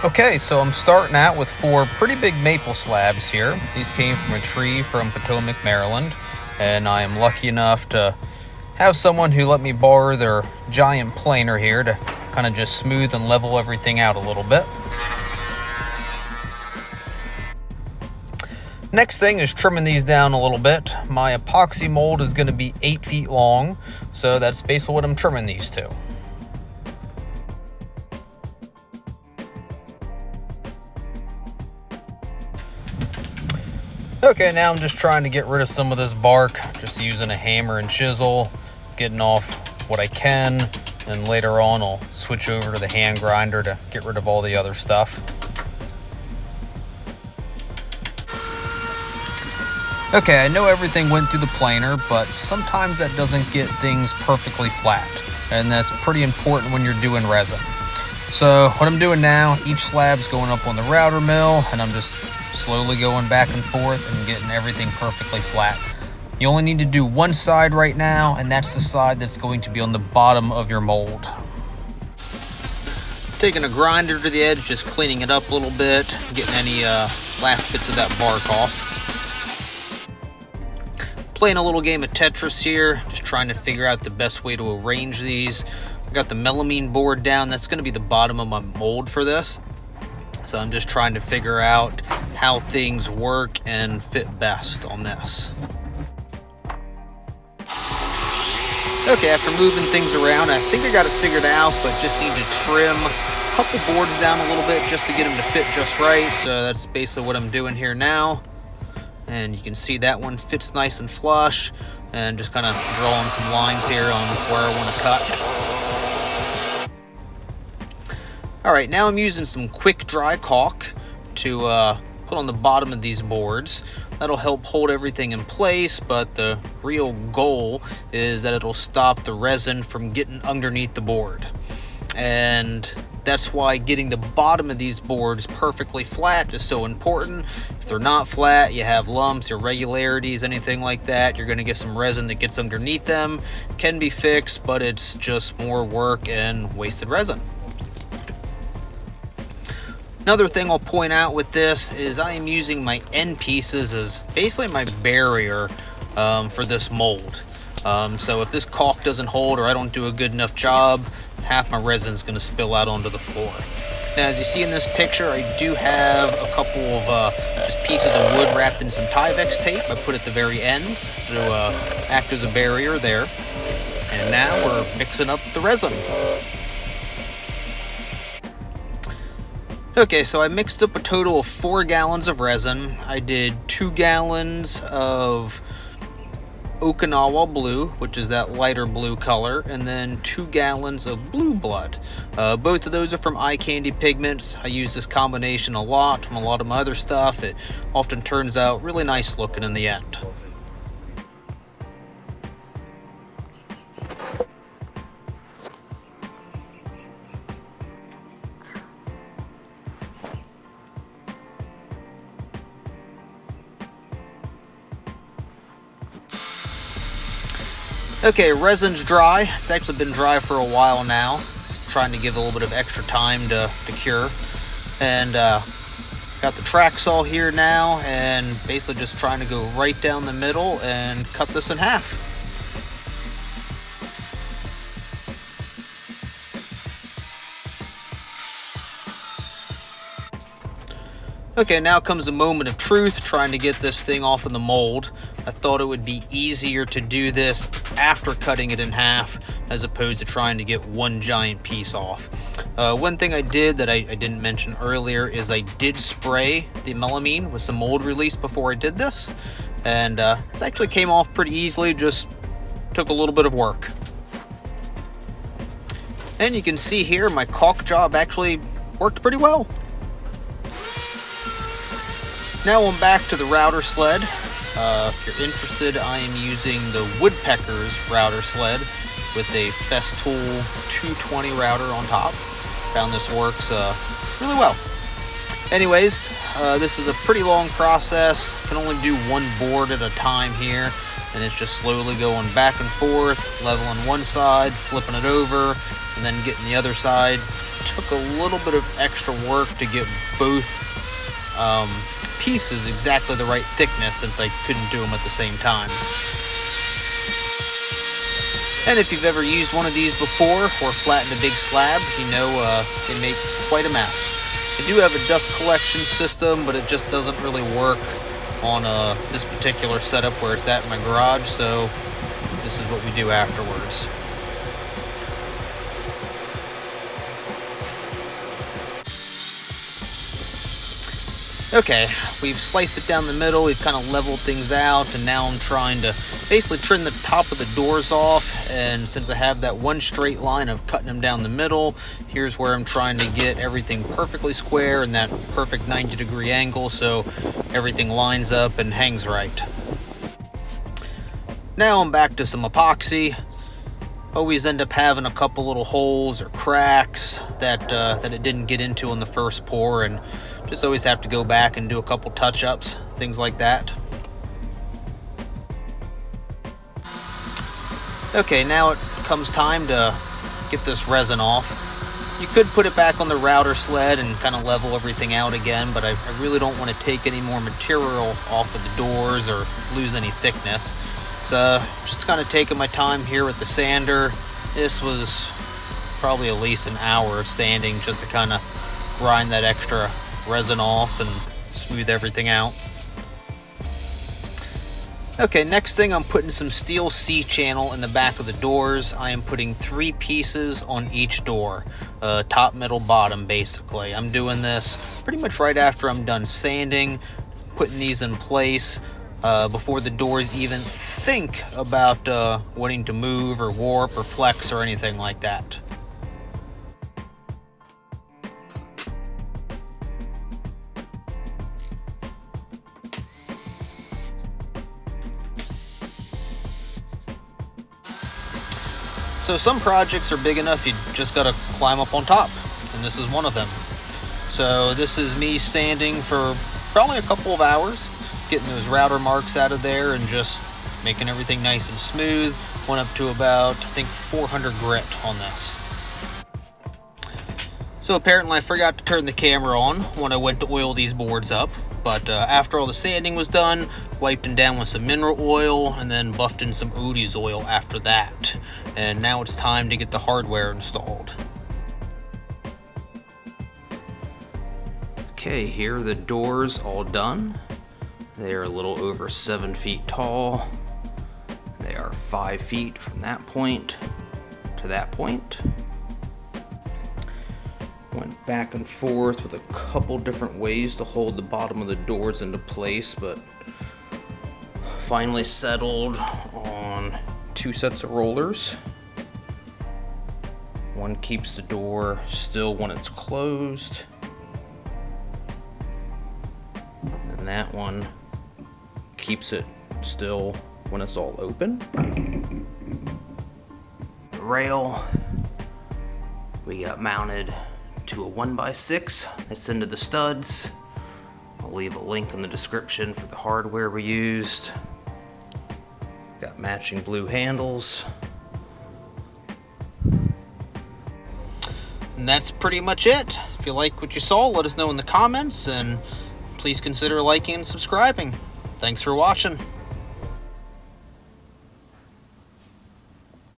Okay, so I'm starting out with 4 pretty big maple slabs here. These came from a tree from Potomac, Maryland, and I am lucky enough to have someone who let me borrow their giant planer here to kind of just smooth and level everything out a little bit. Next thing is trimming these down a little bit. My epoxy mold is going to be 8 feet long, so that's basically what I'm trimming these to. Okay, now I'm just trying to get rid of some of this bark, just using a hammer and chisel, getting off what I can, and later on I'll switch over to the hand grinder to get rid of all the other stuff. Okay, I know everything went through the planer, but sometimes that doesn't get things perfectly flat, and that's pretty important when you're doing resin. So what I'm doing now, each slab's going up on the router mill, and I'm just slowly going back and forth and getting everything perfectly flat. You only need to do one side right now, and that's the side that's going to be on the bottom of your mold. Taking a grinder to the edge, just cleaning it up a little bit, getting any last bits of that bark off. Playing a little game of Tetris here, just trying to figure out the best way to arrange these. I got the melamine board down. That's going to be the bottom of my mold for this. So I'm just trying to figure out how things work and fit best on this. Okay, after moving things around, I think I got it figured out, but just need to trim a couple boards down a little bit just to get them to fit just right. So that's basically what I'm doing here now. And you can see that one fits nice and flush, and just kind of drawing some lines here on where I want to cut. Alright, now I'm using some quick dry caulk to put on the bottom of these boards. That'll help hold everything in place, but the real goal is that it'll stop the resin from getting underneath the board. And that's why getting the bottom of these boards perfectly flat is so important. If they're not flat, you have lumps, irregularities, anything like that, you're going to get some resin that gets underneath them. Can be fixed, but it's just more work and wasted resin. Another thing I'll point out with this is I am using my end pieces as basically my barrier for this mold. So if this caulk doesn't hold or I don't do a good enough job, half my resin is going to spill out onto the floor. Now, as you see in this picture, I do have a couple of just pieces of wood wrapped in some Tyvek tape. I put at the very ends to act as a barrier there. And now we're mixing up the resin. Okay, so I mixed up a total of 4 gallons of resin. I did 2 gallons of Okinawa blue, which is that lighter blue color, and then 2 gallons of blue blood. Both of those are from Eye Candy Pigments. I use this combination a lot from a lot of my other stuff. It often turns out really nice looking in the end. Okay, resin's dry. It's actually been dry for a while now. Just trying to give a little bit of extra time to cure. And got the track saw here now, and basically just trying to go right down the middle and cut this in half. Okay, now comes the moment of truth, trying to get this thing off in the mold. I thought it would be easier to do this after cutting it in half as opposed to trying to get one giant piece off. One thing I did that I didn't mention earlier is I did spray the melamine with some mold release before I did this. And this actually came off pretty easily, just took a little bit of work. And you can see here my caulk job actually worked pretty well. Now I'm back to the router sled. If you're interested, I am using the Woodpecker's router sled with a Festool 220 router on top. Found this works really well. Anyways, this is a pretty long process. Can only do one board at a time here, and it's just slowly going back and forth, leveling one side, flipping it over, and then getting the other side took a little bit of extra work to get both pieces exactly the right thickness, since I couldn't do them at the same time. And if you've ever used one of these before or flattened a big slab, you know they make quite a mess. I do have a dust collection system, but it just doesn't really work on this particular setup where it's at in my garage, so this is what we do afterwards. Okay, we've sliced it down the middle, we've kind of leveled things out, and now I'm trying to basically trim the top of the doors off. And since I have that one straight line of cutting them down the middle, here's where I'm trying to get everything perfectly square and that perfect 90-degree angle so everything lines up and hangs right. Now I'm back to some epoxy. Always end up having a couple little holes or cracks that it didn't get into on the first pour, and just always have to go back and do a couple touch-ups, things like that. Okay, now it comes time to get this resin off. You could put it back on the router sled and kind of level everything out again, but I really don't want to take any more material off of the doors or lose any thickness. So just kind of taking my time here with the sander. This was probably at least an hour of sanding just to kind of grind that extra resin off and smooth everything out. Okay, next thing, I'm putting some steel C-channel in the back of the doors. I am putting 3 pieces on each door, top, middle, bottom, basically. I'm doing this pretty much right after I'm done sanding, putting these in place before the doors even think about wanting to move or warp or flex or anything like that. So some projects are big enough you just gotta climb up on top, and this is one of them. So this is me sanding for probably a couple of hours, getting those router marks out of there and just making everything nice and smooth. Went up to about, I think, 400 grit on this. So apparently I forgot to turn the camera on when I went to oil these boards up, but after all the sanding was done, wiped them down with some mineral oil and then buffed in some Odie's oil after that. And now it's time to get the hardware installed. Okay, here are the doors all done. They are a little over 7 feet tall. They are 5 feet from that point to that point. Went back and forth with a couple different ways to hold the bottom of the doors into place, but finally settled on 2 sets of rollers. One keeps the door still when it's closed, and that one keeps it still when it's all open. The rail we got mounted to a 1x6 that's into the studs. I'll leave a link in the description for the hardware we used. Got matching blue handles. And that's pretty much it. If you like what you saw, let us know in the comments, and please consider liking and subscribing. Thanks for watching.